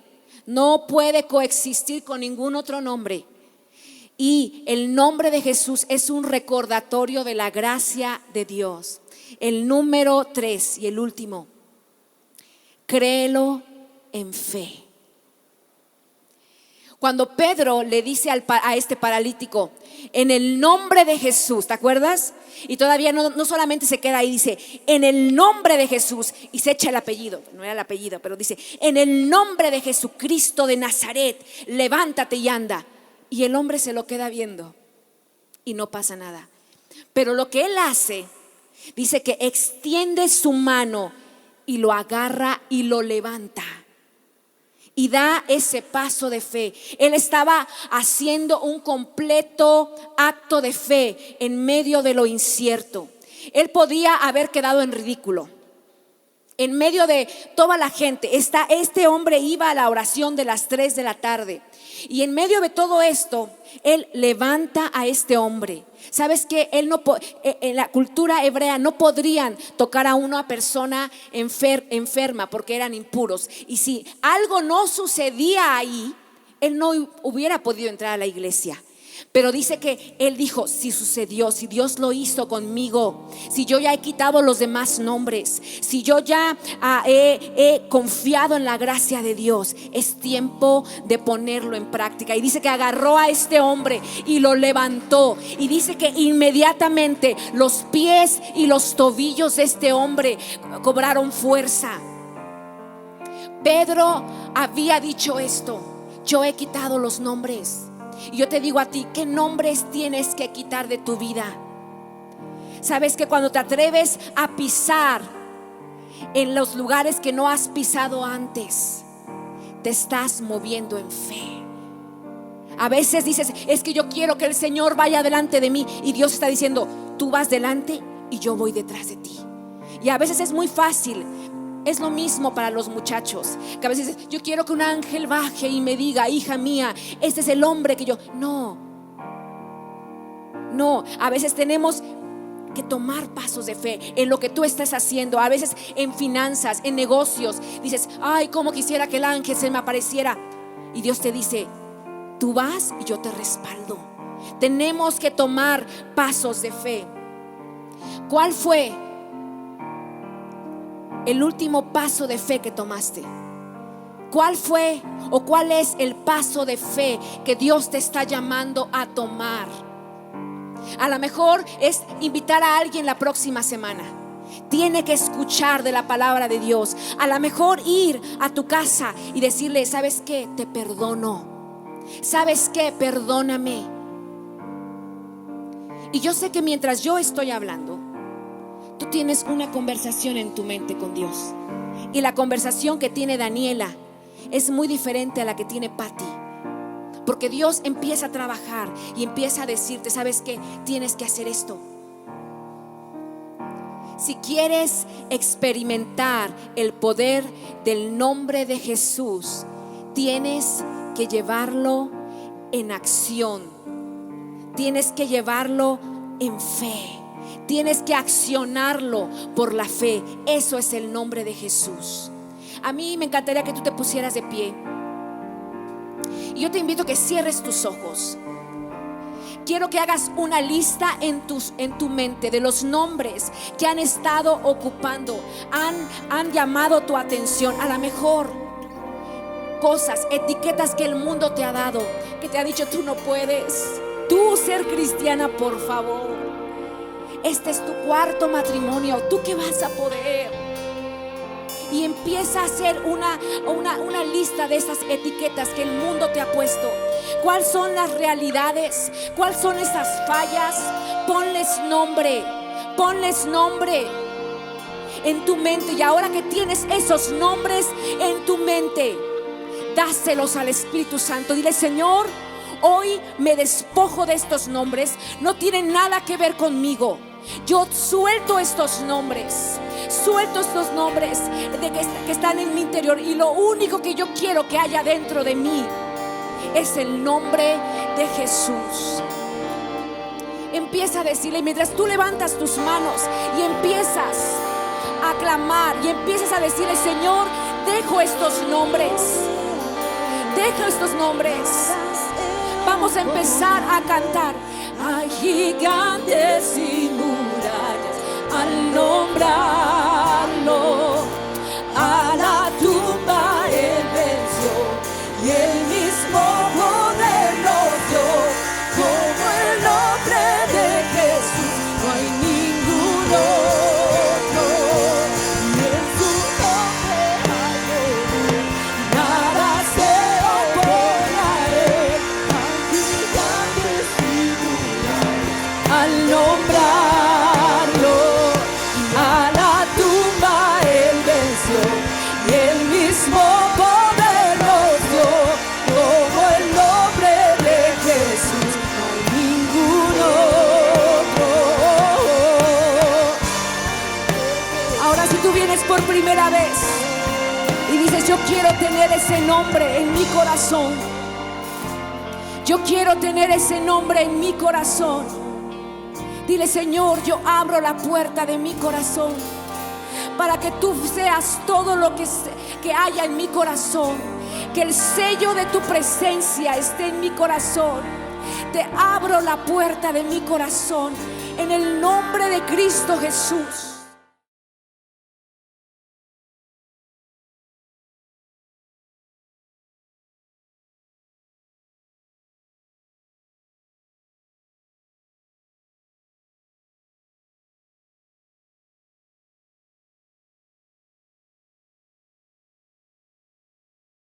no puede coexistir con ningún otro nombre, y el nombre de Jesús es un recordatorio de la gracia de Dios. El número 3 y el último: créelo en fe. Cuando Pedro le dice a este paralítico: en el nombre de Jesús, ¿te acuerdas? Y todavía no solamente se queda ahí, dice: en el nombre de Jesús, y se echa el apellido, no era el apellido, pero dice: en el nombre de Jesucristo de Nazaret, levántate y anda. Y el hombre se lo queda viendo y no pasa nada. Pero lo que él hace, dice que extiende su mano y lo agarra y lo levanta. y da ese paso de fe. Él estaba haciendo un completo acto de fe en medio de lo incierto. Él podía haber quedado en ridículo. En medio de toda la gente, este hombre iba a la oración de las 3 de la tarde. Y en medio de todo esto, él levanta a este hombre. ¿Sabes qué? En la cultura hebrea no podrían tocar a una persona enferma porque eran impuros. Y si algo no sucedía ahí, él no hubiera podido entrar a la iglesia. Pero dice que él dijo: si sucedió, si Dios lo hizo conmigo, si yo ya he quitado los demás nombres, si yo ya he confiado en la gracia de Dios, es tiempo de ponerlo en práctica. Y dice que agarró a este hombre y lo levantó. Y dice que inmediatamente los pies y los tobillos de este hombre cobraron fuerza. Pedro había dicho esto: yo he quitado los nombres. Y yo te digo a ti, ¿qué nombres tienes que quitar de tu vida? Sabes que cuando te atreves a pisar en los lugares que no has pisado antes, te estás moviendo en fe. A veces dices: es que yo quiero que el Señor vaya delante de mí. Y Dios está diciendo: tú vas delante y yo voy detrás de ti. Y a veces es muy fácil. Es lo mismo para los muchachos, que a veces dicen: yo quiero que un ángel baje y me diga: hija mía, este es el hombre que yo. No, a veces tenemos que tomar pasos de fe en lo que tú estás haciendo. A veces en finanzas, en negocios, dices: ay, cómo quisiera que el ángel se me apareciera. Y Dios te dice: tú vas y yo te respaldo. Tenemos que tomar pasos de fe. ¿Cuál fue el último paso de fe que tomaste? ¿Cuál fue o cuál es el paso de fe que Dios te está llamando a tomar? A lo mejor es invitar a alguien la próxima semana. Tiene que escuchar de la palabra de Dios. A lo mejor ir a tu casa y decirle: ¿sabes qué? Te perdono. ¿Sabes qué? Perdóname. Y yo sé que mientras yo estoy hablando, tú tienes una conversación en tu mente con Dios. Y la conversación que tiene Daniela es muy diferente a la que tiene Patty. Porque Dios empieza a trabajar y empieza a decirte: ¿sabes qué? Tienes que hacer esto. Si quieres experimentar el poder del nombre de Jesús, tienes que llevarlo en acción. Tienes que llevarlo en fe. Tienes que accionarlo por la fe. Eso es el nombre de Jesús. A mí me encantaría que tú te pusieras de pie. Y yo te invito a que cierres tus ojos. Quiero que hagas una lista en tu mente de los nombres que han estado ocupando, han llamado tu atención. A lo mejor cosas, etiquetas que el mundo te ha dado, que te ha dicho: tú no puedes, tú ser cristiana, por favor. Este es tu cuarto matrimonio, ¿tú qué vas a poder? Y empieza a hacer una lista de esas etiquetas que el mundo te ha puesto. ¿Cuáles son las realidades? ¿Cuáles son esas fallas? Ponles nombre en tu mente. Y ahora que tienes esos nombres en tu mente, dáselos al Espíritu Santo. Dile: Señor, hoy me despojo de estos nombres. No tienen nada que ver conmigo. Yo suelto estos nombres de que están en mi interior. Y lo único que yo quiero que haya dentro de mí es el nombre de Jesús. Empieza a decirle, mientras tú levantas tus manos y empiezas a clamar y empiezas a decirle: Señor, dejo estos nombres. Vamos a empezar a cantar. Hay gigantes y murallas al nombrarlo. A la tumba él venció y el mismo poder nos dio. Como el nombre de Jesús no hay ningún otro. Y en su nombre hay poder, nada se opone a él. Hay gigantes y murallas al nombrarlo. A la tumba él primera vez y dices: yo quiero tener ese nombre en mi corazón. Yo quiero tener ese nombre en mi corazón. Dile: Señor, yo abro la puerta de mi corazón para que tú seas todo lo que haya en mi corazón. Que el sello de tu presencia esté en mi corazón. Te abro la puerta de mi corazón en el nombre de Cristo Jesús.